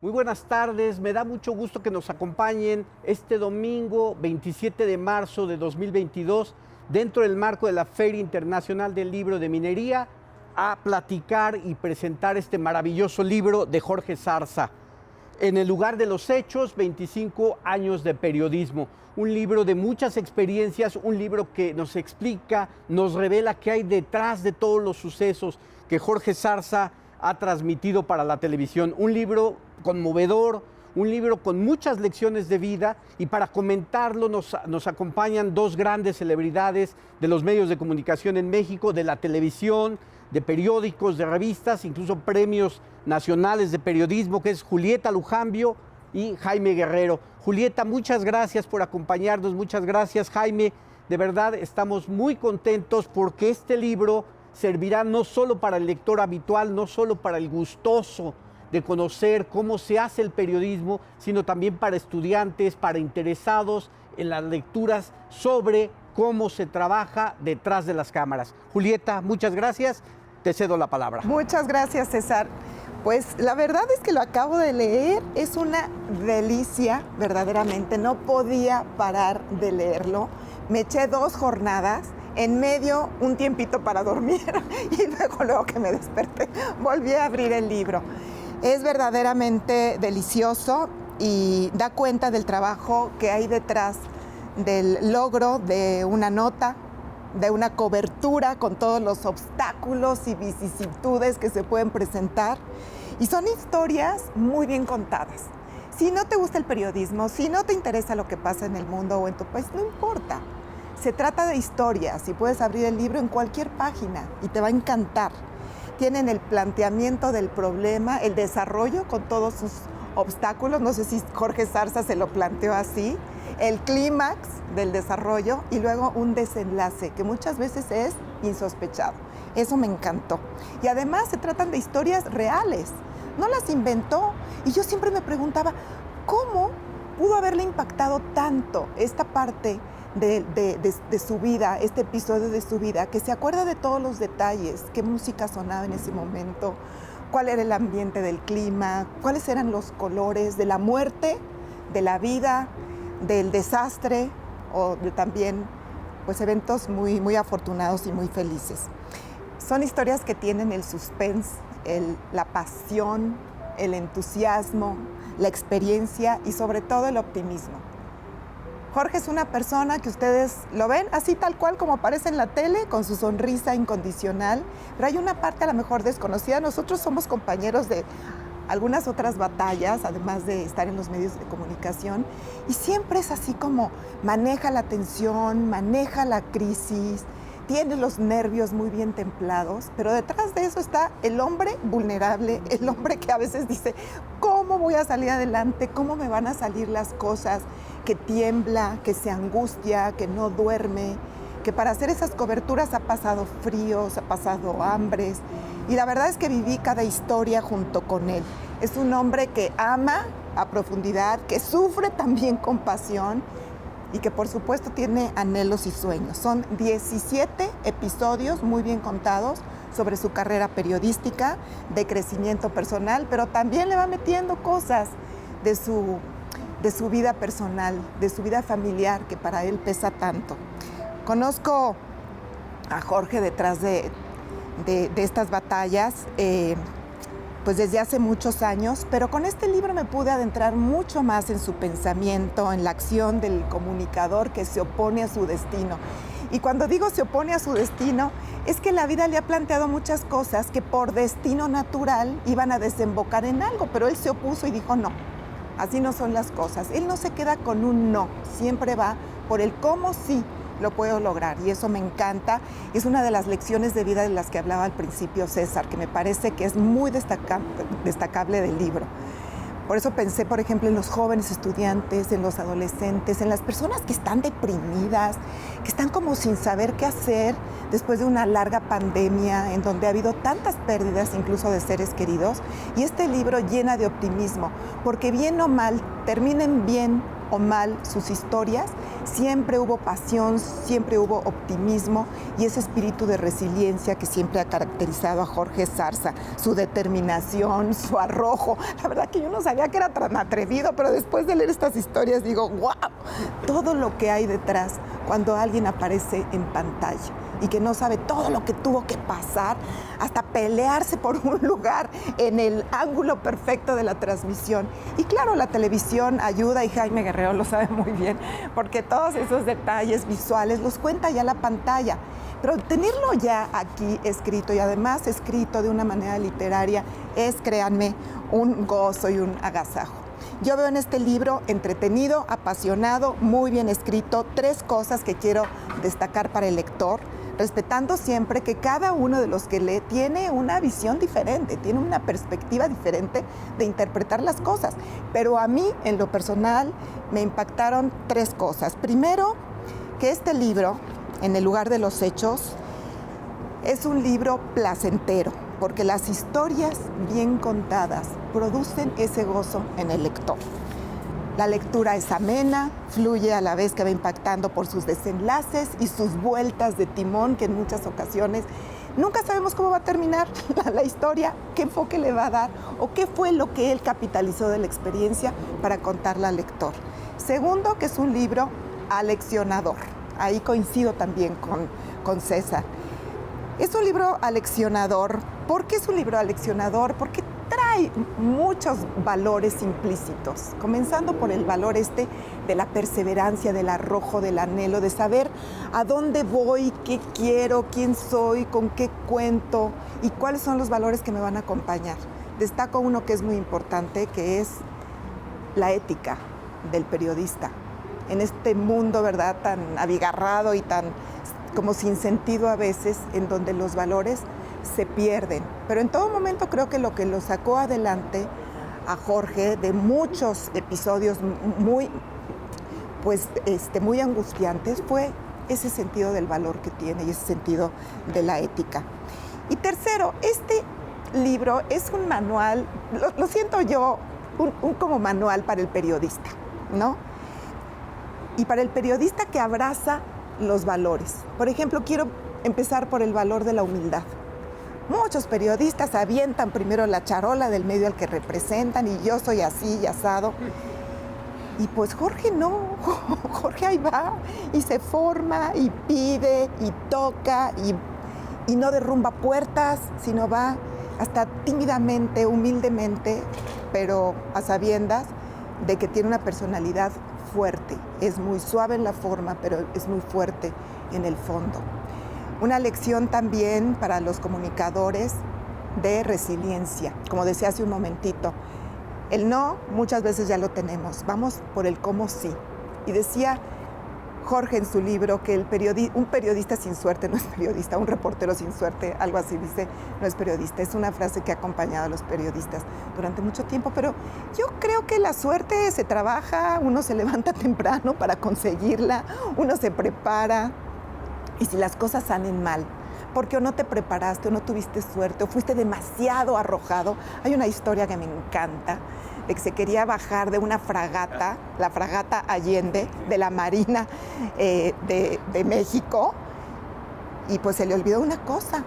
Muy buenas tardes, me da mucho gusto que nos acompañen este domingo 27 de marzo de 2022 dentro del marco de la Feria Internacional del Libro de Minería a platicar y presentar este maravilloso libro de Jorge Zarza. En el lugar de los hechos, 25 años de periodismo. Un libro de muchas experiencias, un libro que nos explica, nos revela qué hay detrás de todos los sucesos que Jorge Zarza ha transmitido para la televisión. Un libro conmovedor, un libro con muchas lecciones de vida, y para comentarlo nos acompañan dos grandes celebridades de los medios de comunicación en México, de la televisión, de periódicos, de revistas, incluso premios nacionales de periodismo, que es Julieta Lujambio y Jaime Guerrero. Julieta, muchas gracias por acompañarnos, muchas gracias, Jaime. De verdad estamos muy contentos porque este libro servirá no solo para el lector habitual, no solo para el gustoso de conocer cómo se hace el periodismo, sino también para estudiantes, para interesados en las lecturas sobre cómo se trabaja detrás de las cámaras. Julieta, muchas gracias, te cedo la palabra. Muchas gracias, César. Pues la verdad es que lo acabo de leer, es una delicia, verdaderamente, no podía parar de leerlo. Me eché 2 jornadas, en medio un tiempito para dormir y luego que me desperté volví a abrir el libro. Es verdaderamente delicioso y da cuenta del trabajo que hay detrás del logro de una nota, de una cobertura con todos los obstáculos y vicisitudes que se pueden presentar. Y son historias muy bien contadas. Si no te gusta el periodismo, si no te interesa lo que pasa en el mundo o en tu país, no importa. Se trata de historias y puedes abrir el libro en cualquier página y te va a encantar. Tienen el planteamiento del problema, el desarrollo con todos sus obstáculos, no sé si Jorge Zarza se lo planteó así, el clímax del desarrollo y luego un desenlace que muchas veces es insospechado. Eso me encantó. Y además se tratan de historias reales, no las inventó. Y yo siempre me preguntaba, ¿cómo pudo haberle impactado tanto esta parte de su vida, este episodio de su vida, que se acuerda de todos los detalles, qué música sonaba en ese momento, cuál era el ambiente del clima, cuáles eran los colores de la muerte, de la vida, del desastre o de también pues, eventos muy, muy afortunados y muy felices. Son historias que tienen el suspense, la pasión, el entusiasmo, la experiencia y sobre todo el optimismo. Jorge es una persona que ustedes lo ven así tal cual como aparece en la tele, con su sonrisa incondicional, pero hay una parte a lo mejor desconocida. Nosotros somos compañeros de algunas otras batallas, además de estar en los medios de comunicación, y siempre es así como maneja la tensión, maneja la crisis, tiene los nervios muy bien templados, pero detrás de eso está el hombre vulnerable, el hombre que a veces dice, ¿cómo voy a salir adelante? ¿Cómo me van a salir las cosas? Que tiembla, que se angustia, que no duerme, que para hacer esas coberturas ha pasado fríos, ha pasado hambres, y la verdad es que viví cada historia junto con él. Es un hombre que ama a profundidad, que sufre también con pasión y que por supuesto tiene anhelos y sueños. Son 17 episodios muy bien contados sobre su carrera periodística, de crecimiento personal, pero también le va metiendo cosas de su vida personal, de su vida familiar, que para él pesa tanto. Conozco a Jorge detrás de estas batallas, pues desde hace muchos años, pero con este libro me pude adentrar mucho más en su pensamiento, en la acción del comunicador que se opone a su destino. Y cuando digo se opone a su destino, es que la vida le ha planteado muchas cosas que por destino natural iban a desembocar en algo, pero él se opuso y dijo no. Así no son las cosas. Él no se queda con un no, siempre va por el cómo sí lo puedo lograr. Y eso me encanta. Es una de las lecciones de vida de las que hablaba al principio César, que me parece que es muy destacable del libro. Por eso pensé, por ejemplo, en los jóvenes estudiantes, en los adolescentes, en las personas que están deprimidas, que están como sin saber qué hacer después de una larga pandemia en donde ha habido tantas pérdidas, incluso de seres queridos. Y este libro llena de optimismo, porque bien o mal, terminen bien o mal sus historias, siempre hubo pasión, siempre hubo optimismo y ese espíritu de resiliencia que siempre ha caracterizado a Jorge Zarza, su determinación, su arrojo. La verdad que yo no sabía que era tan atrevido, pero después de leer estas historias digo, wow, todo lo que hay detrás cuando alguien aparece en pantalla y que no sabe todo lo que tuvo que pasar hasta pelearse por un lugar en el ángulo perfecto de la transmisión. Y claro, la televisión ayuda y Jaime Guerrero lo sabe muy bien, porque todos esos detalles visuales los cuenta ya la pantalla. Pero tenerlo ya aquí escrito y además escrito de una manera literaria es, créanme, un gozo y un agasajo. Yo veo en este libro entretenido, apasionado, muy bien escrito, 3 cosas que quiero destacar para el lector, respetando siempre que cada uno de los que lee tiene una visión diferente, tiene una perspectiva diferente de interpretar las cosas. Pero a mí, en lo personal, me impactaron 3 cosas. Primero, que este libro, En el lugar de los hechos, es un libro placentero, porque las historias bien contadas producen ese gozo en el lector. La lectura es amena, fluye a la vez que va impactando por sus desenlaces y sus vueltas de timón, que en muchas ocasiones nunca sabemos cómo va a terminar la historia, qué enfoque le va a dar o qué fue lo que él capitalizó de la experiencia para contarla al lector. Segundo, que es un libro aleccionador. Ahí coincido también con César. Es un libro aleccionador. ¿Por qué es un libro aleccionador? Porque trae muchos valores implícitos, comenzando por el valor de la perseverancia, del arrojo, del anhelo, de saber a dónde voy, qué quiero, quién soy, con qué cuento y cuáles son los valores que me van a acompañar. Destaco uno que es muy importante, que es la ética del periodista. En este mundo, ¿verdad?, tan abigarrado y tan como sin sentido a veces, en donde los valores se pierden. Pero en todo momento creo que lo sacó adelante a Jorge de muchos episodios muy angustiantes fue ese sentido del valor que tiene y ese sentido de la ética. Y tercero, este libro es un manual, lo siento yo, un como manual para el periodista, ¿no? Y para el periodista que abraza los valores. Por ejemplo, quiero empezar por el valor de la humildad. Muchos periodistas avientan primero la charola del medio al que representan y yo soy así y asado. Y pues Jorge no, Jorge ahí va y se forma y pide y toca y no derrumba puertas, sino va hasta tímidamente, humildemente, pero a sabiendas de que tiene una personalidad fuerte. Es muy suave en la forma, pero es muy fuerte en el fondo. Una lección también para los comunicadores de resiliencia. Como decía hace un momentito, el no muchas veces ya lo tenemos, vamos por el cómo sí. Y decía Jorge en su libro que un periodista sin suerte no es periodista, un reportero sin suerte, algo así dice, no es periodista. Es una frase que ha acompañado a los periodistas durante mucho tiempo, pero yo creo que la suerte se trabaja, uno se levanta temprano para conseguirla, uno se prepara. Y si las cosas salen mal, porque o no te preparaste, o no tuviste suerte, o fuiste demasiado arrojado. Hay una historia que me encanta, de que se quería bajar de una fragata, la fragata Allende, de la Marina de México, y pues se le olvidó una cosa,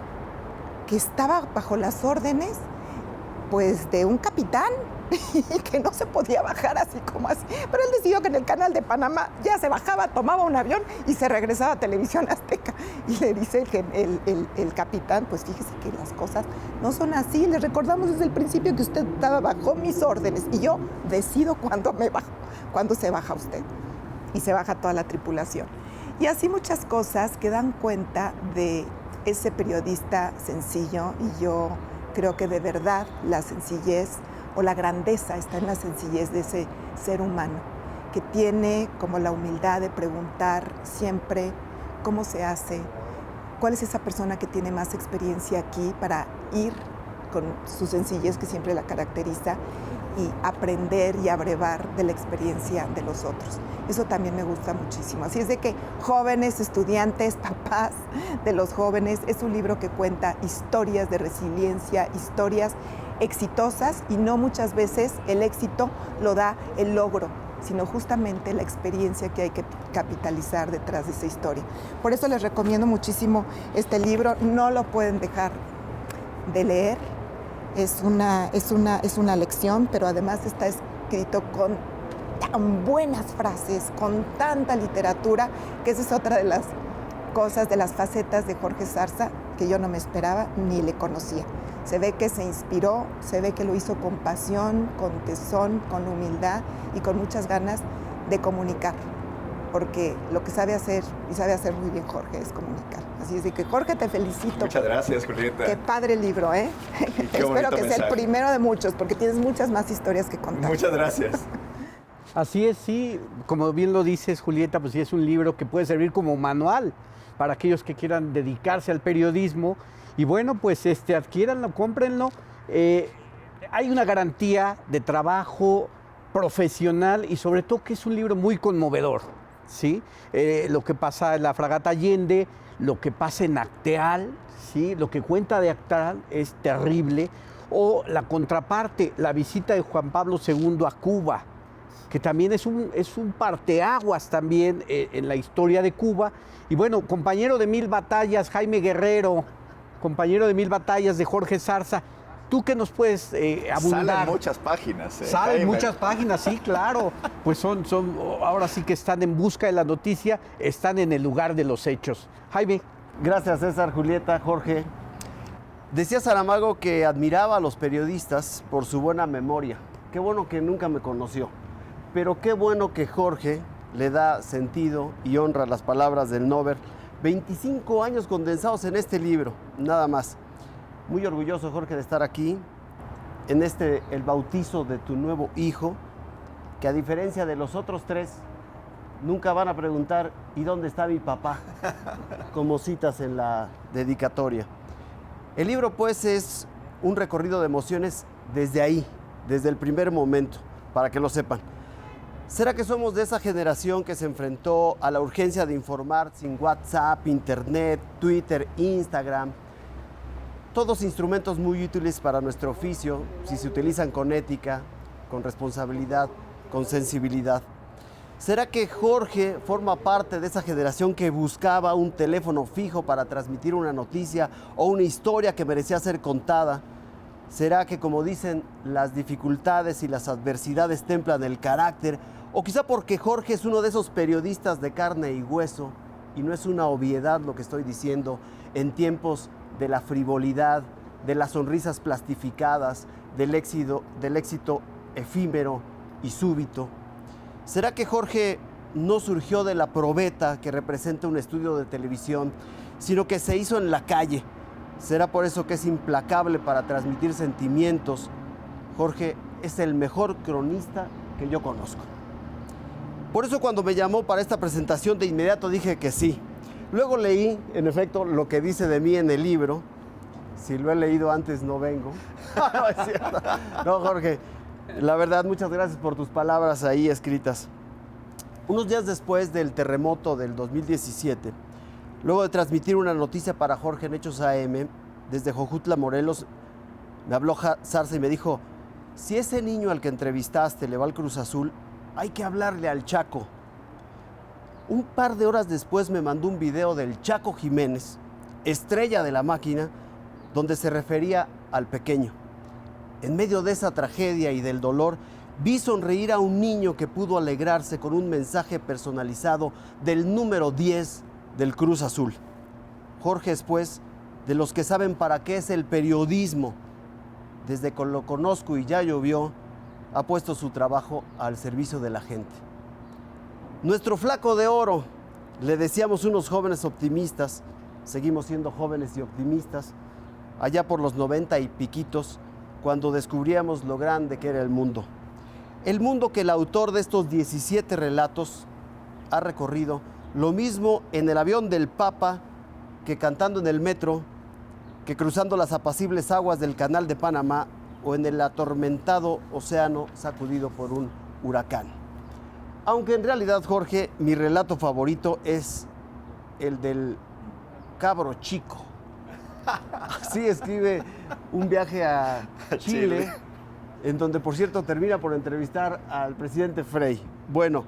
que estaba bajo las órdenes, pues, de un capitán, y que no se podía bajar así como así. Pero él decidió que en el canal de Panamá ya se bajaba, tomaba un avión y se regresaba a Televisión Azteca. Y le dice el capitán, pues fíjese que las cosas no son así. Le recordamos desde el principio que usted estaba bajo mis órdenes y yo decido cuándo se baja usted. Y se baja toda la tripulación. Y así muchas cosas que dan cuenta de ese periodista sencillo, y yo creo que de verdad la sencillez o la grandeza está en la sencillez de ese ser humano, que tiene como la humildad de preguntar siempre cómo se hace, cuál es esa persona que tiene más experiencia aquí para ir con su sencillez que siempre la caracteriza y aprender y abrevar de la experiencia de los otros. Eso también me gusta muchísimo. Así es de que jóvenes, estudiantes, papás de los jóvenes, es un libro que cuenta historias de resiliencia, historias exitosas, y no muchas veces el éxito lo da el logro, sino justamente la experiencia que hay que capitalizar detrás de esa historia. Por eso les recomiendo muchísimo este libro, no lo pueden dejar de leer, es una lección, pero además está escrito con tan buenas frases, con tanta literatura, que esa es otra de las cosas, de las facetas de Jorge Zarza, que yo no me esperaba ni le conocía. Se ve que se inspiró, se ve que lo hizo con pasión, con tesón, con humildad y con muchas ganas de comunicar, porque lo que sabe hacer, y sabe hacer muy bien Jorge, es comunicar. Así es de que, Jorge, te felicito. Muchas gracias, Julieta. Qué padre libro, ¿eh? Espero que sea el primero de muchos, porque tienes muchas más historias que contar. Muchas gracias. Así es, sí, como bien lo dices, Julieta, pues sí es un libro que puede servir como manual para aquellos que quieran dedicarse al periodismo. Y bueno, pues adquiéranlo, cómprenlo. Hay una garantía de trabajo profesional y sobre todo que es un libro muy conmovedor, ¿sí? Lo que pasa en la Fragata Allende, lo que pasa en Acteal, ¿sí? Lo que cuenta de Acteal es terrible. O la contraparte, la visita de Juan Pablo II a Cuba, que también es un parteaguas también en la historia de Cuba. Y bueno, compañero de 1000 batallas, Jaime Guerrero, compañero de 1000 batallas de Jorge Zarza, ¿tú qué nos puedes abundar? Salen muchas páginas. Salen Jaime. muchas páginas, sí, claro. Pues son, ahora sí que están en busca de la noticia, están en el lugar de los hechos. Jaime. Gracias, César, Julieta, Jorge. Decía Saramago que admiraba a los periodistas por su buena memoria. Qué bueno que nunca me conoció. Pero qué bueno que Jorge le da sentido y honra a las palabras del Nobel. 25 años condensados en este libro, nada más. Muy orgulloso, Jorge, de estar aquí en el bautizo de tu nuevo hijo, que a diferencia de los otros 3, nunca van a preguntar ¿y dónde está mi papá? Como citas en la dedicatoria. El libro, pues, es un recorrido de emociones desde ahí, desde el primer momento, para que lo sepan. ¿Será que somos de esa generación que se enfrentó a la urgencia de informar sin WhatsApp, Internet, Twitter, Instagram? Todos instrumentos muy útiles para nuestro oficio, si se utilizan con ética, con responsabilidad, con sensibilidad. ¿Será que Jorge forma parte de esa generación que buscaba un teléfono fijo para transmitir una noticia o una historia que merecía ser contada? ¿Será que, como dicen, las dificultades y las adversidades templan el carácter? O quizá porque Jorge es uno de esos periodistas de carne y hueso, y no es una obviedad lo que estoy diciendo, en tiempos de la frivolidad, de las sonrisas plastificadas, del éxito efímero y súbito. ¿Será que Jorge no surgió de la probeta que representa un estudio de televisión, sino que se hizo en la calle? ¿Será por eso que es implacable para transmitir sentimientos? Jorge es el mejor cronista que yo conozco. Por eso cuando me llamó para esta presentación de inmediato dije que sí. Luego leí, en efecto, lo que dice de mí en el libro. Si lo he leído antes no vengo. No, es cierto. No, Jorge, la verdad, muchas gracias por tus palabras ahí escritas. Unos días después del terremoto del 2017, luego de transmitir una noticia para Jorge en Hechos AM, desde Jojutla, Morelos, me habló Zarza y me dijo, si ese niño al que entrevistaste le va al Cruz Azul, hay que hablarle al Chaco. Un par de horas después me mandó un video del Chaco Jiménez, estrella de la máquina, donde se refería al pequeño. En medio de esa tragedia y del dolor, vi sonreír a un niño que pudo alegrarse con un mensaje personalizado del número 10 del Cruz Azul. Jorge es, pues, de los que saben para qué es el periodismo. Desde que lo conozco y ya llovió, ha puesto su trabajo al servicio de la gente. Nuestro flaco de oro, le decíamos unos jóvenes optimistas, seguimos siendo jóvenes y optimistas, allá por los 90 y piquitos, cuando descubríamos lo grande que era el mundo. El mundo que el autor de estos 17 relatos ha recorrido, lo mismo en el avión del Papa, que cantando en el metro, que cruzando las apacibles aguas del Canal de Panamá o en el atormentado océano sacudido por un huracán. Aunque en realidad, Jorge, mi relato favorito es el del cabro chico. Así escribe un viaje a Chile en donde, por cierto, termina por entrevistar al presidente Frei. Bueno,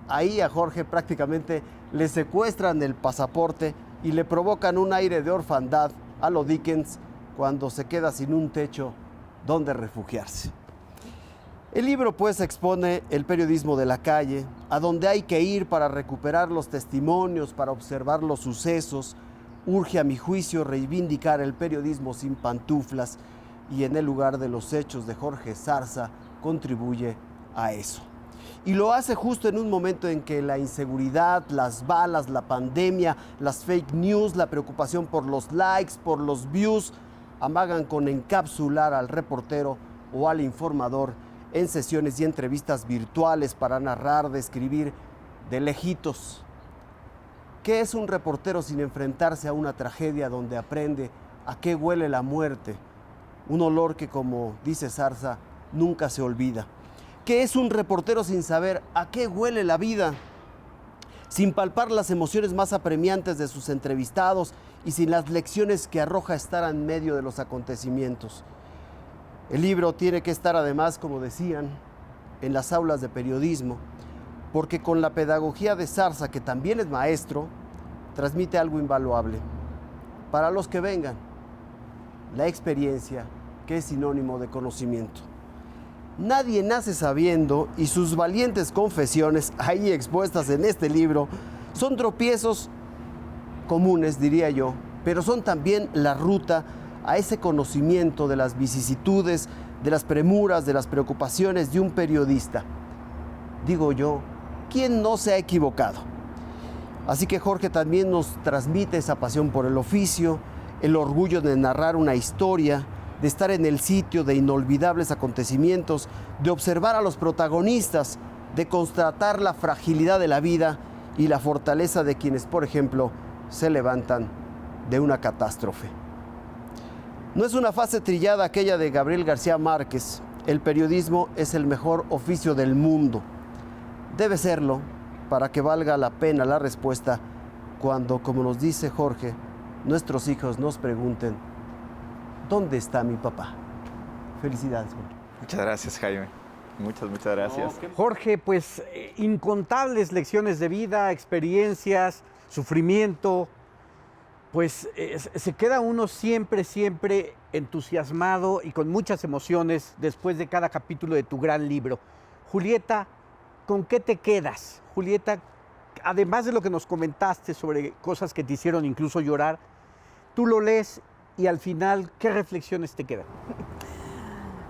a Jorge prácticamente le secuestran el pasaporte y le provocan un aire de orfandad a lo Dickens cuando se queda sin un techo donde refugiarse. El libro pues expone el periodismo de la calle, a donde hay que ir para recuperar los testimonios, para observar los sucesos. Urge a mi juicio reivindicar el periodismo sin pantuflas y en el lugar de los hechos de Jorge Zarza contribuye a eso. Y lo hace justo en un momento en que la inseguridad, las balas, la pandemia, las fake news, la preocupación por los likes, por los views, amagan con encapsular al reportero o al informador en sesiones y entrevistas virtuales para narrar, describir de lejitos. ¿Qué es un reportero sin enfrentarse a una tragedia donde aprende a qué huele la muerte? Un olor que, como dice Zarza, nunca se olvida. ¿Qué es un reportero sin saber a qué huele la vida? Sin palpar las emociones más apremiantes de sus entrevistados y sin las lecciones que arroja estar en medio de los acontecimientos. El libro tiene que estar además, como decían, en las aulas de periodismo, porque con la pedagogía de Zarza, que también es maestro, transmite algo invaluable. Para los que vengan, la experiencia, que es sinónimo de conocimiento. Nadie nace sabiendo y sus valientes confesiones, ahí expuestas en este libro, son tropiezos comunes, diría yo, pero son también la ruta a ese conocimiento de las vicisitudes, de las premuras, de las preocupaciones de un periodista. Digo yo, ¿quién no se ha equivocado? Así que Jorge también nos transmite esa pasión por el oficio, el orgullo de narrar una historia, de estar en el sitio de inolvidables acontecimientos, de observar a los protagonistas, de constatar la fragilidad de la vida y la fortaleza de quienes, por ejemplo, se levantan de una catástrofe. No es una frase trillada aquella de Gabriel García Márquez: el periodismo es el mejor oficio del mundo. Debe serlo para que valga la pena la respuesta cuando, como nos dice Jorge, nuestros hijos nos pregunten: ¿dónde está mi papá? Felicidades, Jorge. Muchas gracias, Jaime. Muchas gracias. Jorge, pues incontables lecciones de vida, experiencias, sufrimiento. Pues se queda uno siempre entusiasmado y con muchas emociones después de cada capítulo de tu gran libro. Julieta, ¿con qué te quedas? Julieta, además de lo que nos comentaste sobre cosas que te hicieron incluso llorar, tú lo lees y al final, ¿qué reflexiones te quedan?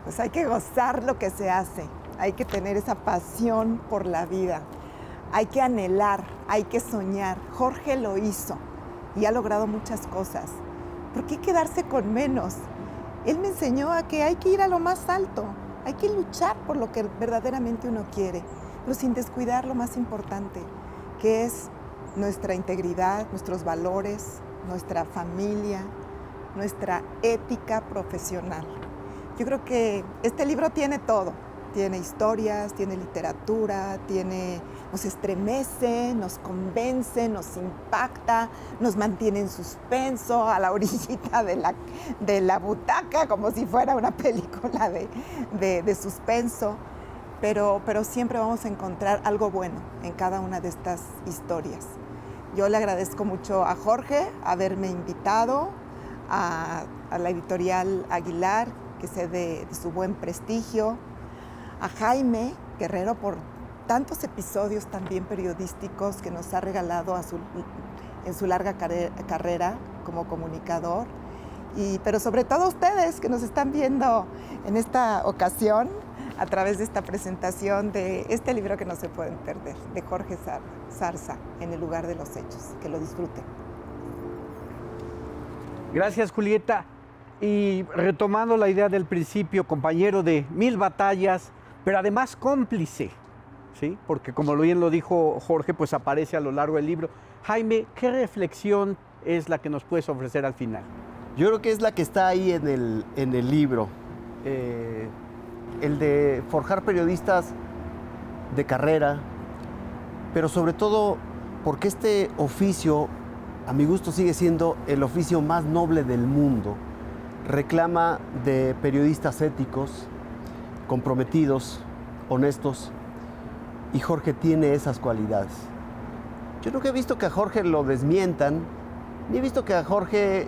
Pues hay que gozar lo que se hace, hay que tener esa pasión por la vida, hay que anhelar, hay que soñar. Jorge lo hizo y ha logrado muchas cosas. ¿Por qué quedarse con menos? Él me enseñó a que hay que ir a lo más alto, hay que luchar por lo que verdaderamente uno quiere, pero sin descuidar lo más importante, que es nuestra integridad, nuestros valores, nuestra familia, nuestra ética profesional. Yo creo que este libro tiene todo. Tiene historias, tiene literatura, nos estremece, nos convence, nos impacta, nos mantiene en suspenso a la orillita de la butaca, como si fuera una película de suspenso. Pero siempre vamos a encontrar algo bueno en cada una de estas historias. Yo le agradezco mucho a Jorge haberme invitado, a la editorial Aguilar, que sé de su buen prestigio, a Jaime Guerrero por tantos episodios también periodísticos que nos ha regalado en su larga carrera como comunicador, pero sobre todo a ustedes que nos están viendo en esta ocasión a través de esta presentación de este libro que no se pueden perder, de Jorge Zarza, En el lugar de los hechos. Que lo disfruten. Gracias, Julieta. Y retomando la idea del principio, compañero de 1000 batallas, pero además cómplice, ¿sí? Porque como bien lo dijo Jorge, pues aparece a lo largo del libro. Jaime, ¿qué reflexión es la que nos puedes ofrecer al final? Yo creo que es la que está ahí en el libro. El de forjar periodistas de carrera, pero sobre todo porque este oficio, a mi gusto, sigue siendo el oficio más noble del mundo. reclama de periodistas éticos, comprometidos, honestos, y Jorge tiene esas cualidades. Yo nunca he visto que a Jorge lo desmientan, ni he visto que a Jorge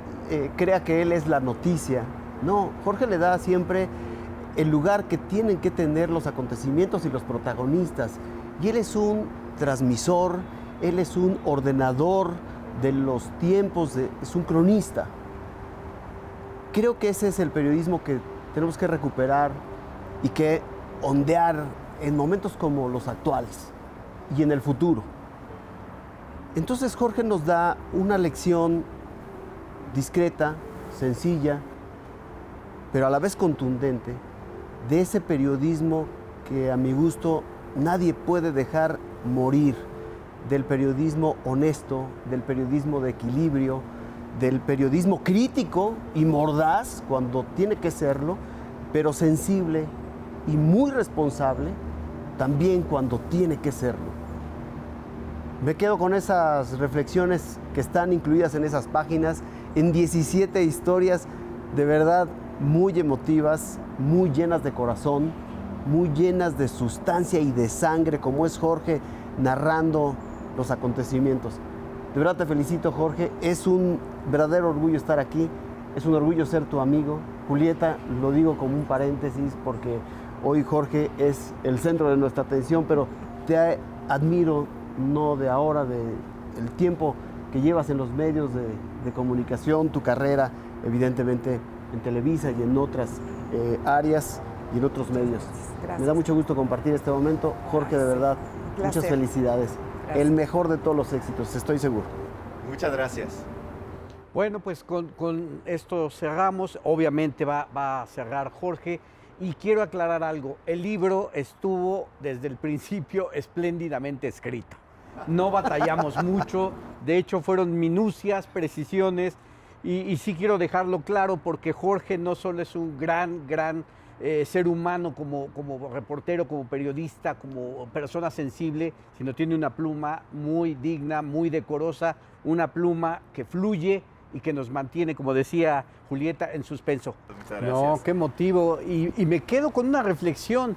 crea que él es la noticia. No, Jorge le da siempre el lugar que tienen que tener los acontecimientos y los protagonistas. Y él es un transmisor, él es un ordenador de los tiempos, es un cronista. Creo que ese es el periodismo que tenemos que recuperar y que ondear en momentos como los actuales y en el futuro. Entonces Jorge nos da una lección discreta, sencilla, pero a la vez contundente, de ese periodismo que a mi gusto nadie puede dejar morir, del periodismo honesto, del periodismo de equilibrio, del periodismo crítico y mordaz cuando tiene que serlo, pero sensible y muy responsable también cuando tiene que serlo. Me quedo con esas reflexiones que están incluidas en esas páginas, en 17 historias de verdad muy emotivas, muy llenas de corazón, muy llenas de sustancia y de sangre, como es Jorge narrando los acontecimientos. De verdad te felicito, Jorge. Es un verdadero orgullo estar aquí. Es un orgullo ser tu amigo. Julieta, lo digo como un paréntesis porque hoy Jorge es el centro de nuestra atención, pero te admiro no de ahora, del tiempo que llevas en los medios de comunicación, tu carrera, evidentemente en Televisa y en otras áreas y en otros medios. Gracias. Me da mucho gusto compartir este momento. Jorge, de verdad, muchas felicidades. Gracias. El mejor de todos los éxitos, estoy seguro. Muchas gracias. Bueno, pues con esto cerramos. Obviamente va a cerrar Jorge. Y quiero aclarar algo. El libro estuvo desde el principio espléndidamente escrito. No batallamos mucho. De hecho, fueron minucias, precisiones. Y sí quiero dejarlo claro porque Jorge no solo es un gran ser humano como reportero, como periodista, como persona sensible, sino tiene una pluma muy digna, muy decorosa, una pluma que fluye y que nos mantiene, como decía Julieta, en suspenso. Muchas gracias. No, qué motivo. Y me quedo con una reflexión.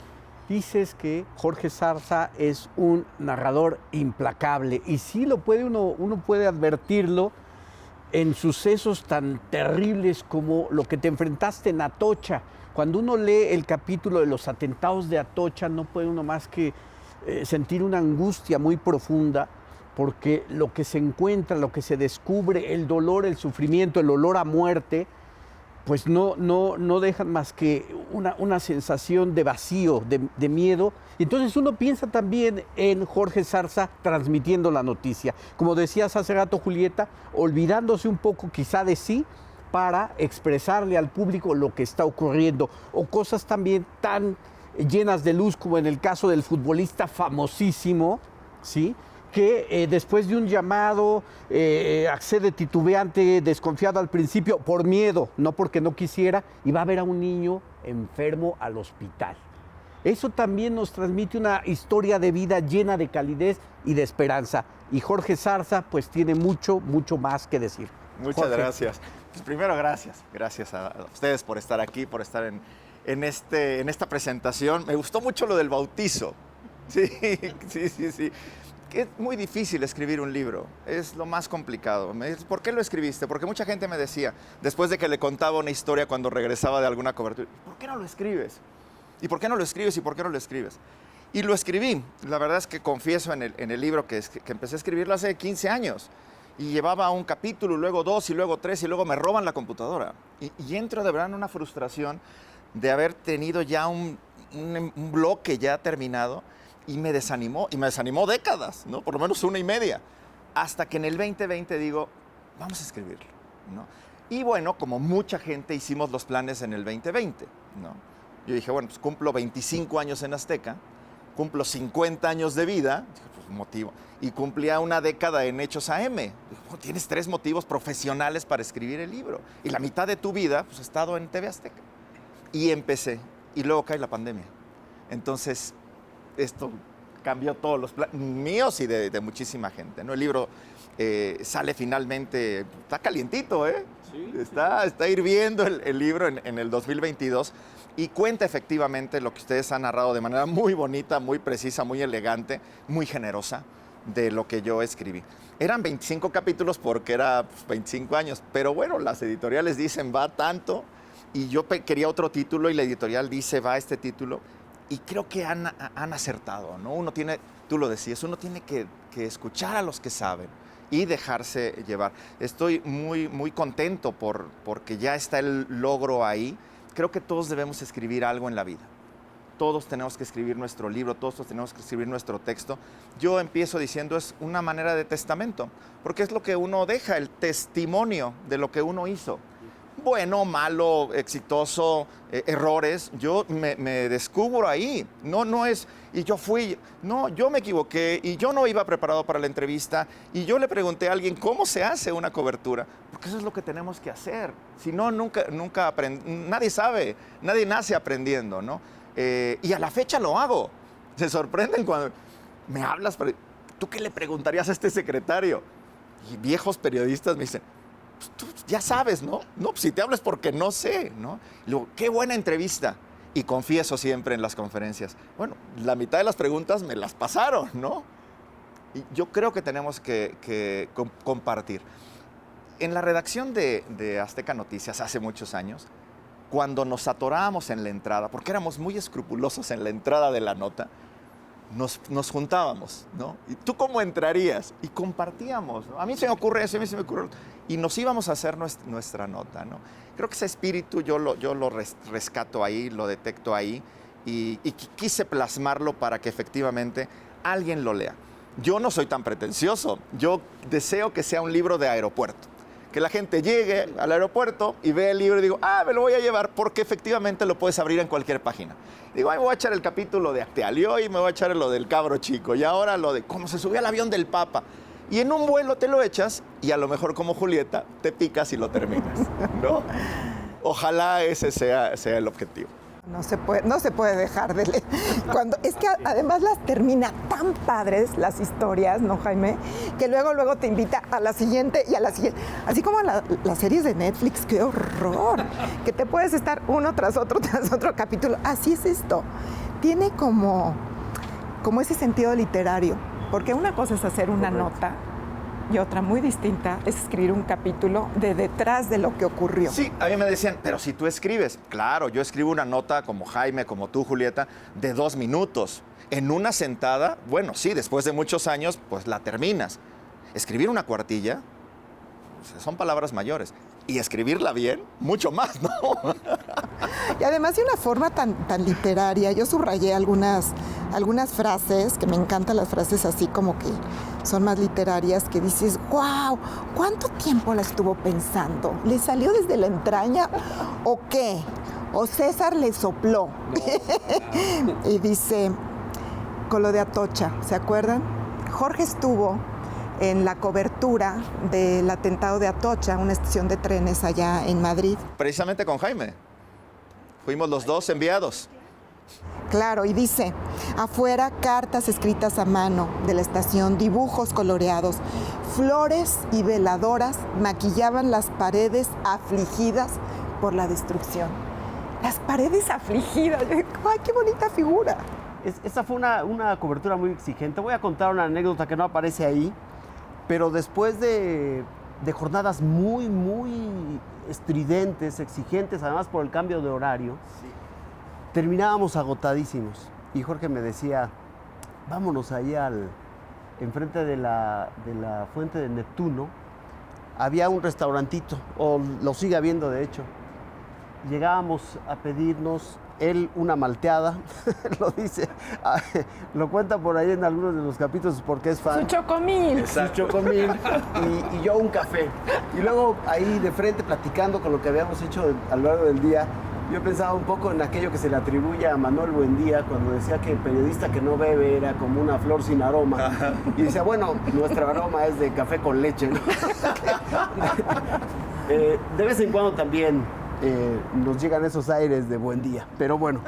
Dices que Jorge Zarza es un narrador implacable y sí lo puede uno puede advertirlo en sucesos tan terribles como lo que te enfrentaste en Atocha. Cuando uno lee el capítulo de los atentados de Atocha, no puede uno más que sentir una angustia muy profunda, porque lo que se encuentra, lo que se descubre, el dolor, el sufrimiento, el olor a muerte, pues no dejan más que una sensación de vacío, de miedo. Y entonces uno piensa también en Jorge Zarza transmitiendo la noticia. Como decías hace rato, Julieta, olvidándose un poco quizá de sí para expresarle al público lo que está ocurriendo. O cosas también tan llenas de luz como en el caso del futbolista famosísimo, ¿sí?, que después de un llamado accede titubeante, desconfiado al principio, por miedo, no porque no quisiera, y va a ver a un niño enfermo al hospital. Eso también nos transmite una historia de vida llena de calidez y de esperanza. Y Jorge Zarza, pues tiene mucho más que decir. Muchas Jorge. gracias. Pues primero, gracias. Gracias a ustedes por estar aquí, por estar en esta presentación. Me gustó mucho lo del bautizo. Sí. Es muy difícil escribir un libro, es lo más complicado. ¿Por qué lo escribiste? Porque mucha gente me decía, después de que le contaba una historia cuando regresaba de alguna cobertura, ¿por qué no lo escribes? ¿Y por qué no lo escribes? ¿Y por qué no lo escribes? Y lo escribí. La verdad es que confieso en el libro que empecé a escribirlo hace 15 años. Y llevaba un capítulo, luego 2, y luego 3, y luego me roban la computadora. Y entro de verdad en una frustración de haber tenido ya un bloque ya terminado. Y me desanimó décadas, ¿no? Por lo menos 1 y media. Hasta que en el 2020 digo, vamos a escribirlo, ¿no? Y bueno, como mucha gente hicimos los planes en el 2020, ¿no? Yo dije, bueno, pues cumplo 25 años en Azteca, cumplo 50 años de vida, dije, pues motivo. Y cumplía 1 década en Hechos AM. Dije, bueno, tienes 3 motivos profesionales para escribir el libro. Y la mitad de tu vida, pues he estado en TV Azteca. Y empecé. Y luego cae la pandemia. Entonces, esto cambió todos los planes míos y de muchísima gente, ¿no? El libro sale finalmente, está calientito, ¿eh? Sí, está hirviendo el libro en el 2022 y cuenta efectivamente lo que ustedes han narrado de manera muy bonita, muy precisa, muy elegante, muy generosa de lo que yo escribí. Eran 25 capítulos porque era 25 años, pero bueno, las editoriales dicen va tanto y yo quería otro título y la editorial dice va este título y creo que han acertado, ¿no? Uno tiene, tú lo decías, uno tiene que escuchar a los que saben y dejarse llevar. Estoy muy, muy contento porque ya está el logro ahí. Creo que todos debemos escribir algo en la vida. Todos tenemos que escribir nuestro libro, todos tenemos que escribir nuestro texto. Yo empiezo diciendo es una manera de testamento, porque es lo que uno deja, el testimonio de lo que uno hizo. Bueno, malo, exitoso, errores, yo me descubro ahí. No es, y yo fui, no, yo me equivoqué y yo no iba preparado para la entrevista y yo le pregunté a alguien cómo se hace una cobertura, porque eso es lo que tenemos que hacer. Si no, nunca nadie sabe, nadie nace aprendiendo, ¿no? Y a la fecha lo hago. Se sorprenden cuando me hablas, ¿tú qué le preguntarías a este secretario? Y viejos periodistas me dicen, pues tú ya sabes, ¿no? No, pues si te hablas porque no sé, ¿no? Y luego, qué buena entrevista. Y confieso siempre en las conferencias, bueno, la mitad de las preguntas me las pasaron, ¿no? Y yo creo que tenemos que compartir. En la redacción de Azteca Noticias hace muchos años, cuando nos atorábamos en la entrada, porque éramos muy escrupulosos en la entrada de la nota, nos juntábamos, ¿no? ¿Y tú cómo entrarías? Y compartíamos, ¿no? A mí se me ocurre eso, a mí se me ocurre. Y nos íbamos a hacer nuestra nota, ¿no? Creo que ese espíritu yo lo rescato ahí, lo detecto ahí y quise plasmarlo para que efectivamente alguien lo lea. Yo no soy tan pretencioso, yo deseo que sea un libro de aeropuerto. Que la gente llegue al aeropuerto y vea el libro y digo, me lo voy a llevar porque efectivamente lo puedes abrir en cualquier página. Digo, me voy a echar el capítulo de Acteal y hoy me voy a echar lo del cabro chico y ahora lo de cómo se subió al avión del Papa. Y en un vuelo te lo echas y a lo mejor como Julieta te picas y lo terminas, ¿no? Ojalá ese sea el objetivo. No se puede dejar de leer. Es que además las termina tan padres las historias, ¿no, Jaime? Que luego te invita a la siguiente y a la siguiente. Así como las series de Netflix, ¡qué horror! Que te puedes estar uno tras otro capítulo. Así es esto. Tiene como ese sentido literario. Porque una cosa es hacer una nota y otra muy distinta es escribir un capítulo de detrás de lo que ocurrió. Sí, a mí me decían, pero si tú escribes. Claro, yo escribo una nota como Jaime, como tú, Julieta, de 2 minutos. En una sentada, bueno, sí, después de muchos años, pues la terminas. Escribir una cuartilla, pues, son palabras mayores. Y escribirla bien, mucho más, ¿no? Y además de una forma tan literaria, yo subrayé algunas frases, que me encantan las frases así como que son más literarias, que dices, wow, ¿cuánto tiempo la estuvo pensando? ¿Le salió desde la entraña o qué? ¿O César le sopló? No. Y dice, con lo de Atocha, ¿se acuerdan? Jorge estuvo en la cobertura del atentado de Atocha, una estación de trenes allá en Madrid. Precisamente con Jaime. Fuimos los dos enviados. Claro, y dice, afuera cartas escritas a mano de la estación, dibujos coloreados, flores y veladoras maquillaban las paredes afligidas por la destrucción. Las paredes afligidas, ¡ay, qué bonita figura! Esa fue una cobertura muy exigente. Voy a contar una anécdota que no aparece ahí, pero después de jornadas muy, muy estridentes, exigentes, además por el cambio de horario, sí, terminábamos agotadísimos. Y Jorge me decía, vámonos ahí enfrente de la fuente de Neptuno. Había un restaurantito, o lo sigue habiendo de hecho. Llegábamos a pedirnos él una malteada, lo dice, lo cuenta por ahí en algunos de los capítulos porque es fan. Su chocomil. Su chocomil y yo un café. Y luego ahí de frente platicando con lo que habíamos hecho a lo largo del día, yo pensaba un poco en aquello que se le atribuye a Manuel Buendía cuando decía que el periodista que no bebe era como una flor sin aroma. Y decía, bueno, nuestro aroma es de café con leche, ¿no? De vez en cuando también nos llegan esos aires de Buendía. Pero bueno,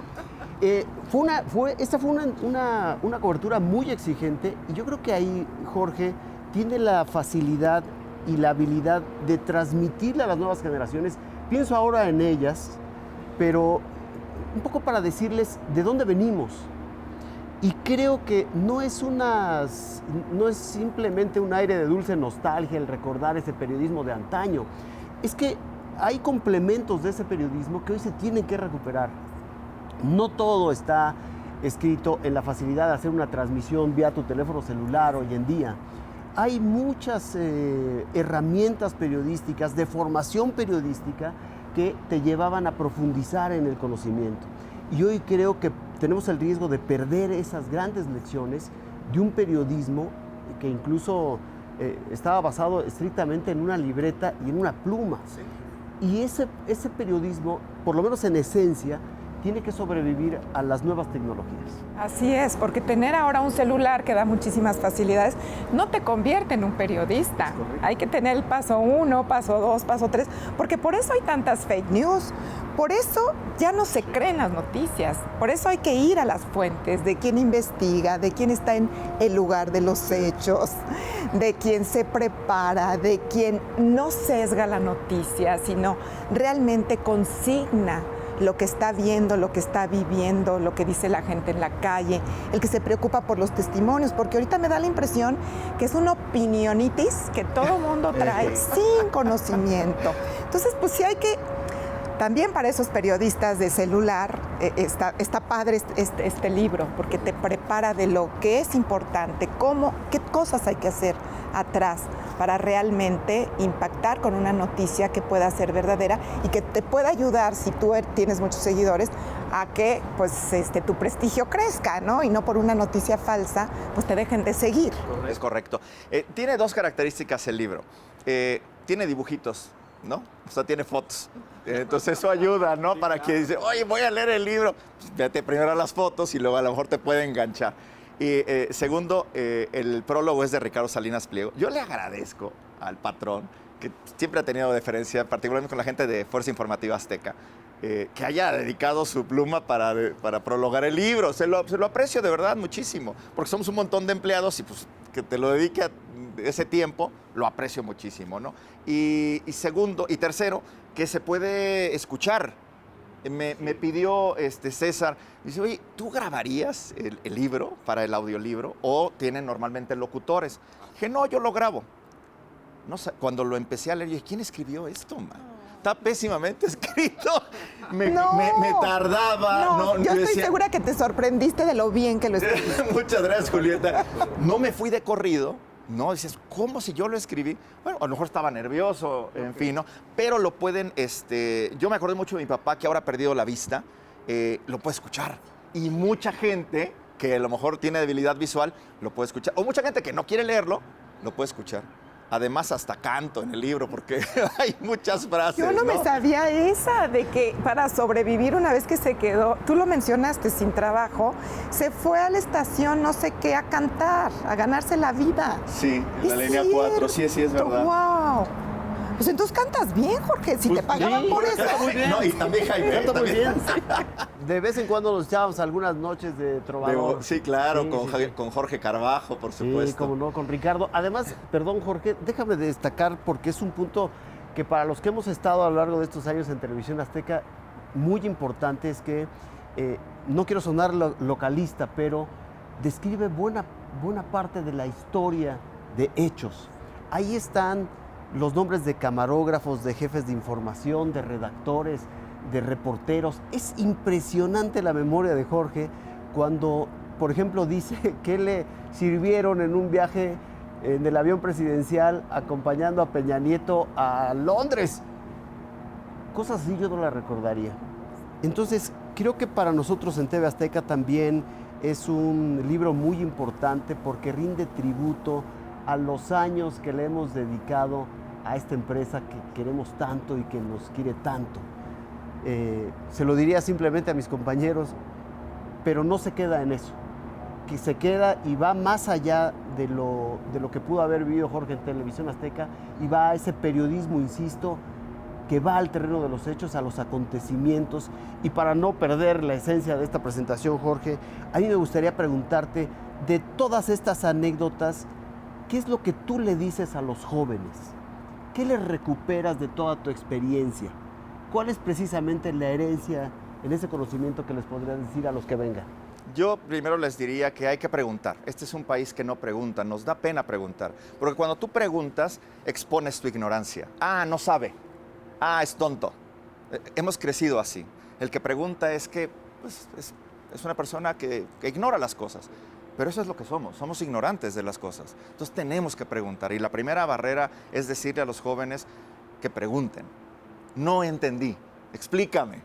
Esta fue una cobertura muy exigente y yo creo que ahí Jorge tiene la facilidad y la habilidad de transmitirle a las nuevas generaciones. Pienso ahora en ellas, pero un poco para decirles de dónde venimos. Y creo que no es simplemente un aire de dulce nostalgia el recordar ese periodismo de antaño. Es que hay complementos de ese periodismo que hoy se tienen que recuperar. No todo está escrito en la facilidad de hacer una transmisión vía tu teléfono celular hoy en día. Hay muchas herramientas periodísticas, de formación periodística, que te llevaban a profundizar en el conocimiento. Y hoy creo que tenemos el riesgo de perder esas grandes lecciones de un periodismo que incluso estaba basado estrictamente en una libreta y en una pluma. Sí. Y ese periodismo, por lo menos en esencia, tiene que sobrevivir a las nuevas tecnologías. Así es, porque tener ahora un celular que da muchísimas facilidades no te convierte en un periodista. Hay que tener el paso 1, paso 2, paso 3, porque por eso hay tantas fake news, por eso ya no se creen las noticias, por eso hay que ir a las fuentes de quién investiga, de quién está en el lugar de los hechos, de quién se prepara, de quién no sesga la noticia, sino realmente consigna lo que está viendo, lo que está viviendo, lo que dice la gente en la calle, el que se preocupa por los testimonios, porque ahorita me da la impresión que es una opinionitis que todo mundo trae sin conocimiento. Entonces, pues sí hay que, también para esos periodistas de celular, está padre este libro, porque te prepara de lo que es importante, qué cosas hay que hacer atrás para realmente impactar con una noticia que pueda ser verdadera y que te pueda ayudar, si tú tienes muchos seguidores, a que pues, tu prestigio crezca, ¿no? Y no por una noticia falsa, pues te dejen de seguir. Es correcto. Tiene dos características el libro. Tiene dibujitos, ¿no? O sea, tiene fotos. Entonces eso ayuda, ¿no? Para quien dice, oye, voy a leer el libro, pues, vete primero a las fotos y luego a lo mejor te puede enganchar. Y segundo, el prólogo es de Ricardo Salinas Pliego. Yo le agradezco al patrón, que siempre ha tenido deferencia, particularmente con la gente de Fuerza Informativa Azteca, que haya dedicado su pluma para prologar el libro. Se lo aprecio de verdad muchísimo, porque somos un montón de empleados y pues que te lo dedique a ese tiempo, lo aprecio muchísimo, ¿no? Y tercero, que se puede escuchar. Me pidió César, dice, oye, ¿tú grabarías el libro para el audiolibro o tienen normalmente locutores? Dije, no, yo lo grabo. No sé, cuando lo empecé a leer, dije, ¿quién escribió esto, man? Está pésimamente escrito. Me tardaba. No, yo estoy segura que te sorprendiste de lo bien que lo escribiste. Muchas gracias, Julieta. No me fui de corrido. No, dices, ¿cómo si yo lo escribí? Bueno, a lo mejor estaba nervioso, en fin, ¿no? Pero lo pueden, yo me acordé mucho de mi papá, que ahora ha perdido la vista, lo puede escuchar. Y mucha gente que a lo mejor tiene debilidad visual, lo puede escuchar. O mucha gente que no quiere leerlo, lo puede escuchar. Además, hasta canto en el libro, porque hay muchas frases. Yo no me sabía esa, de que para sobrevivir una vez que se quedó, tú lo mencionaste, sin trabajo, se fue a la estación no sé qué a cantar, a ganarse la vida. Sí, en la línea 4, sí, es verdad. ¡Wow! Pues entonces cantas bien, Jorge, si te pagaban por eso. Muy bien. No, y también Jaime. Canta muy bien. De vez en cuando nos echábamos algunas noches de trovador. Sí, claro, con Jorge Carvajo, por supuesto. Sí, como no, con Ricardo. Además, perdón, Jorge, déjame destacar, porque es un punto que para los que hemos estado a lo largo de estos años en Televisión Azteca, muy importante, es que, no quiero sonar localista, pero describe buena parte de la historia de hechos. Ahí están los nombres de camarógrafos, de jefes de información, de redactores, de reporteros. Es impresionante la memoria de Jorge cuando, por ejemplo, dice que le sirvieron en un viaje en el avión presidencial acompañando a Peña Nieto a Londres. Cosas así yo no las recordaría. Entonces, creo que para nosotros en TV Azteca también es un libro muy importante porque rinde tributo a los años que le hemos dedicado a esta empresa que queremos tanto y que nos quiere tanto. Se lo diría simplemente a mis compañeros, pero no se queda en eso, que se queda y va más allá de lo que pudo haber vivido Jorge en Televisión Azteca y va a ese periodismo, insisto, que va al terreno de los hechos, a los acontecimientos. Y para no perder la esencia de esta presentación, Jorge, a mí me gustaría preguntarte, de todas estas anécdotas, ¿qué es lo que tú le dices a los jóvenes? ¿Qué les recuperas de toda tu experiencia? ¿Cuál es precisamente la herencia en ese conocimiento que les podrías decir a los que vengan? Yo primero les diría que hay que preguntar. Este es un país que no pregunta, nos da pena preguntar. Porque cuando tú preguntas, expones tu ignorancia. Ah, no sabe. Ah, es tonto. Hemos crecido así. El que pregunta es que pues, es una persona que ignora las cosas. Pero eso es lo que somos ignorantes de las cosas. Entonces tenemos que preguntar. Y la primera barrera es decirle a los jóvenes que pregunten. No entendí, explícame.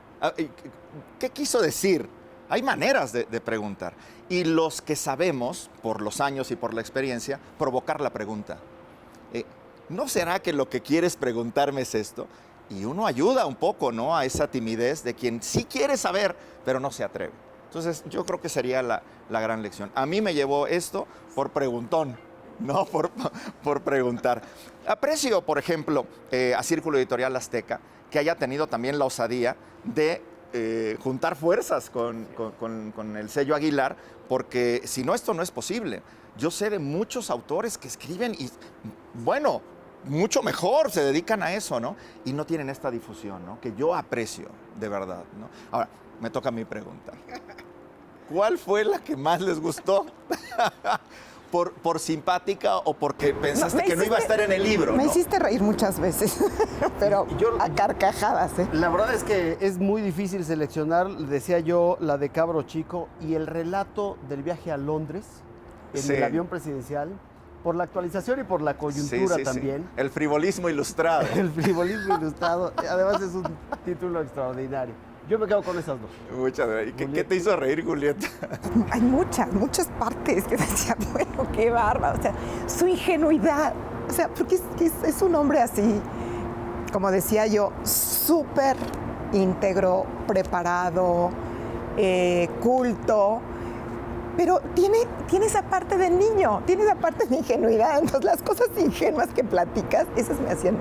¿Qué quiso decir? Hay maneras de preguntar. Y los que sabemos, por los años y por la experiencia, provocar la pregunta. ¿No será que lo que quieres preguntarme es esto? Y uno ayuda un poco, ¿no?, a esa timidez de quien sí quiere saber, pero no se atreve. Entonces, yo creo que sería la gran lección. A mí me llevó esto por preguntón, no por preguntar. Aprecio, por ejemplo, a Círculo Editorial Azteca, que haya tenido también la osadía de juntar fuerzas con el sello Aguilar, porque si no, esto no es posible. Yo sé de muchos autores que escriben y, bueno, mucho mejor, se dedican a eso, ¿no? Y no tienen esta difusión, ¿no?, que yo aprecio, de verdad, ¿no? Ahora, me toca mi pregunta. ¿Cuál fue la que más les gustó? ¿Por simpática o porque pensaste que no iba a estar en el libro? Me ¿no? hiciste reír muchas veces, pero a carcajadas, ¿eh? La verdad es que es muy difícil seleccionar, decía yo, la de Cabro Chico y el relato del viaje a Londres en Sí. el avión presidencial, por la actualización y por la coyuntura Sí. también. El frivolismo ilustrado. El frivolismo ilustrado, además es un título extraordinario. Yo me quedo con esas dos. Muchas gracias. ¿Qué te hizo reír, Julieta? Hay muchas partes que decía, bueno, qué bárbaro. O sea, su ingenuidad. O sea, porque es un hombre así, como decía yo, súper íntegro, preparado, culto. Pero tiene esa parte del niño, tiene esa parte de ingenuidad. Entonces, las cosas ingenuas que platicas, esas me hacían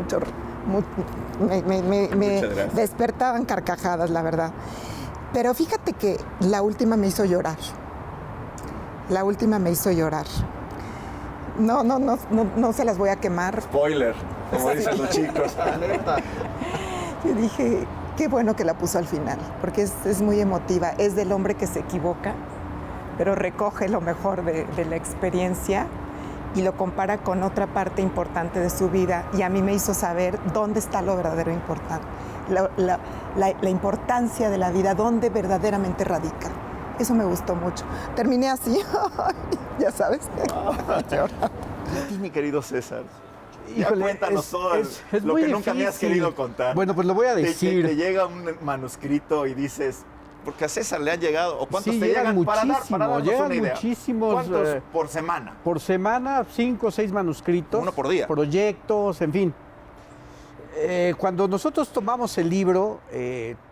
me despertaban carcajadas, la verdad. Pero fíjate que la última me hizo llorar. No se las voy a quemar. Spoiler, como dicen los chicos. Yo dije, qué bueno que la puso al final, porque es muy emotiva. Es del hombre que se equivoca, pero recoge lo mejor de la experiencia y lo compara con otra parte importante de su vida. Y a mí me hizo saber dónde está lo verdadero importante, la importancia de la vida, dónde verdaderamente radica. Eso me gustó mucho. Terminé así, ya sabes. Y mi querido César, ya Híjole, cuéntanos todo es lo muy que nunca me has difícil. querido contar. Bueno, pues lo voy a decir. Te llega un manuscrito y dices, porque a César le han llegado, ¿o cuántos Sí, te llegan? Para darnos llegan una idea. muchísimos. ¿Cuántos por semana? Por semana, 5 o 6 manuscritos. Uno por día. Proyectos, en fin. Cuando nosotros tomamos el libro,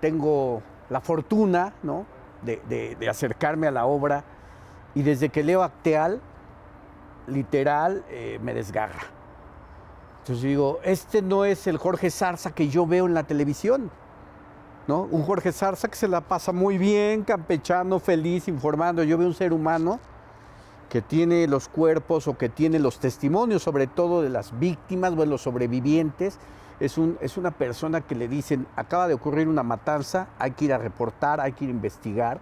tengo la fortuna, ¿no?, de acercarme a la obra, y desde que leo Acteal, literal, me desgarra. Entonces digo, este no es el Jorge Zarza que yo veo en la televisión, ¿no? Un Jorge Zarza que se la pasa muy bien, campechano, feliz, informando. Yo veo un ser humano que tiene los cuerpos o que tiene los testimonios, sobre todo de las víctimas, bueno, los sobrevivientes. Es una persona que le dicen, acaba de ocurrir una matanza, hay que ir a reportar, hay que ir a investigar.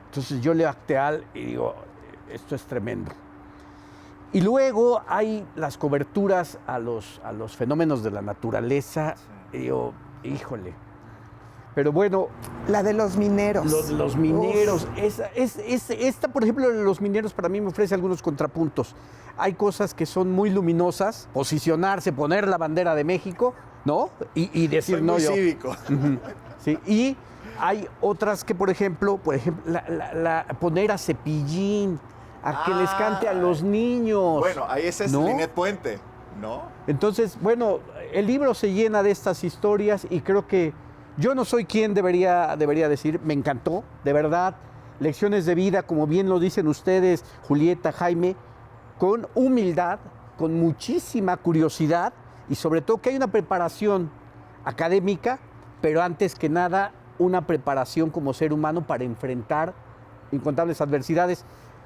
Entonces yo leo Acteal y digo, esto es tremendo. Y luego hay las coberturas a los fenómenos de la naturaleza, y digo, híjole. Pero bueno, La de los mineros. los mineros, esta, por ejemplo, de los mineros para mí me ofrece algunos contrapuntos. Hay cosas que son muy luminosas, posicionarse, poner la bandera de México, ¿no? Y decir, Soy no, muy yo. cívico. Ujú, sí, y hay otras que, por ejemplo, poner a Cepillín, a que les cante a los niños. Bueno, ahí ese es ¿no? Linet Puente, ¿no? Entonces, bueno, el libro se llena de estas historias y creo que yo no soy quien debería decir, me encantó, de verdad, lecciones de vida, como bien lo dicen ustedes, Julieta, Jaime, con humildad, con muchísima curiosidad y sobre todo que hay una preparación académica, pero antes que nada una preparación como ser humano para enfrentar incontables adversidades.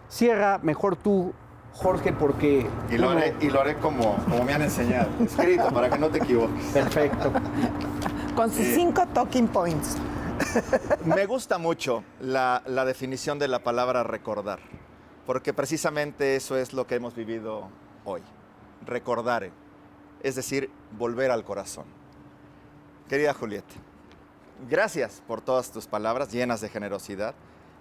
Cierra mejor tú, Jorge, porque... Y lo haré como me han enseñado, escrito, para que no te equivoques. Perfecto. Con sus 5 talking points. Me gusta mucho la definición de la palabra recordar, porque precisamente eso es lo que hemos vivido hoy. Recordar, es decir, volver al corazón. Querida Julieta, gracias por todas tus palabras llenas de generosidad.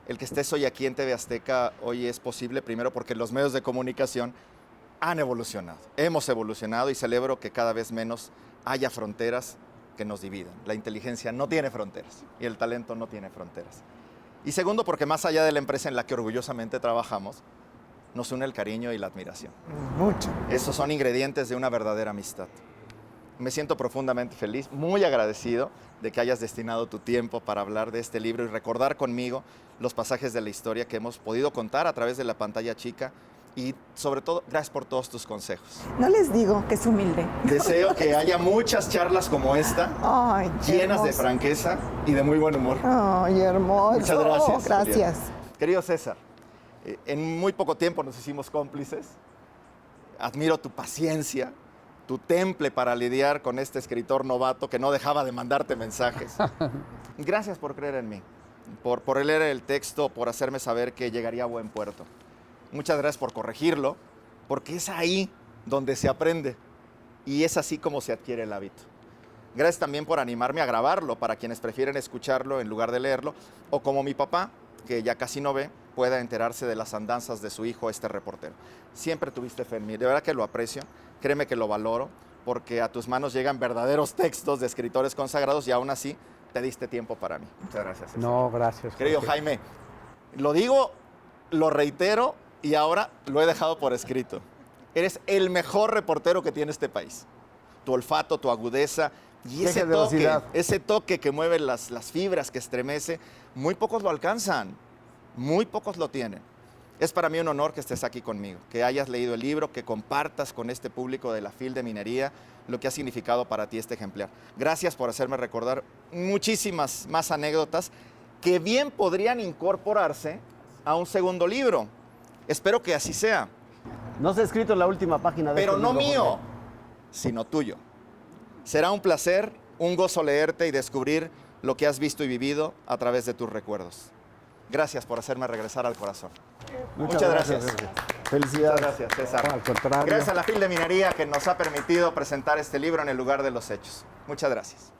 El que estés hoy aquí en TV Azteca hoy es posible primero porque los medios de comunicación han evolucionado. Hemos evolucionado y celebro que cada vez menos haya fronteras que nos dividan. La inteligencia no tiene fronteras y el talento no tiene fronteras. Y segundo, porque más allá de la empresa en la que orgullosamente trabajamos, nos une el cariño y la admiración. Mucho. Esos son ingredientes de una verdadera amistad. Me siento profundamente feliz, muy agradecido de que hayas destinado tu tiempo para hablar de este libro y recordar conmigo los pasajes de la historia que hemos podido contar a través de la pantalla chica y sobre todo, gracias por todos tus consejos. No les digo que es humilde. Deseo que haya muchas charlas como esta, Ay, qué llenas de hermoso. franqueza y de muy buen humor. Ay, hermoso. Muchas gracias. Gracias. Julián. Querido César, en muy poco tiempo nos hicimos cómplices. Admiro tu paciencia, tu temple para lidiar con este escritor novato que no dejaba de mandarte mensajes. Gracias por creer en mí, por leer el texto, por hacerme saber que llegaría a buen puerto. Muchas gracias por corregirlo, porque es ahí donde se aprende y es así como se adquiere el hábito. Gracias también por animarme a grabarlo para quienes prefieren escucharlo en lugar de leerlo, o como mi papá, que ya casi no ve, pueda enterarse de las andanzas de su hijo, este reportero. Siempre tuviste fe en mí, de verdad que lo aprecio, créeme que lo valoro, porque a tus manos llegan verdaderos textos de escritores consagrados y aún así te diste tiempo para mí. Muchas gracias. César. No, gracias. Querido Jorge. Jaime, lo digo, lo reitero y ahora lo he dejado por escrito. Eres el mejor reportero que tiene este país. Tu olfato, tu agudeza y Qué generosidad. ese toque que mueve las fibras, que estremece, muy pocos lo alcanzan, muy pocos lo tienen. Es para mí un honor que estés aquí conmigo, que hayas leído el libro, que compartas con este público de la FIL de Minería lo que ha significado para ti este ejemplar. Gracias por hacerme recordar muchísimas más anécdotas que bien podrían incorporarse a un segundo libro. Espero que así sea, No se ha escrito en la última página de pero este no libro, mío, Jorge. sino tuyo. Será un placer, un gozo leerte y descubrir lo que has visto y vivido a través de tus recuerdos. Gracias por hacerme regresar al corazón. Muchas gracias. Jorge. Felicidades. Muchas gracias, César. No, al contrario. Gracias a la FIL de Minería que nos ha permitido presentar este libro en el lugar de los hechos. Muchas gracias.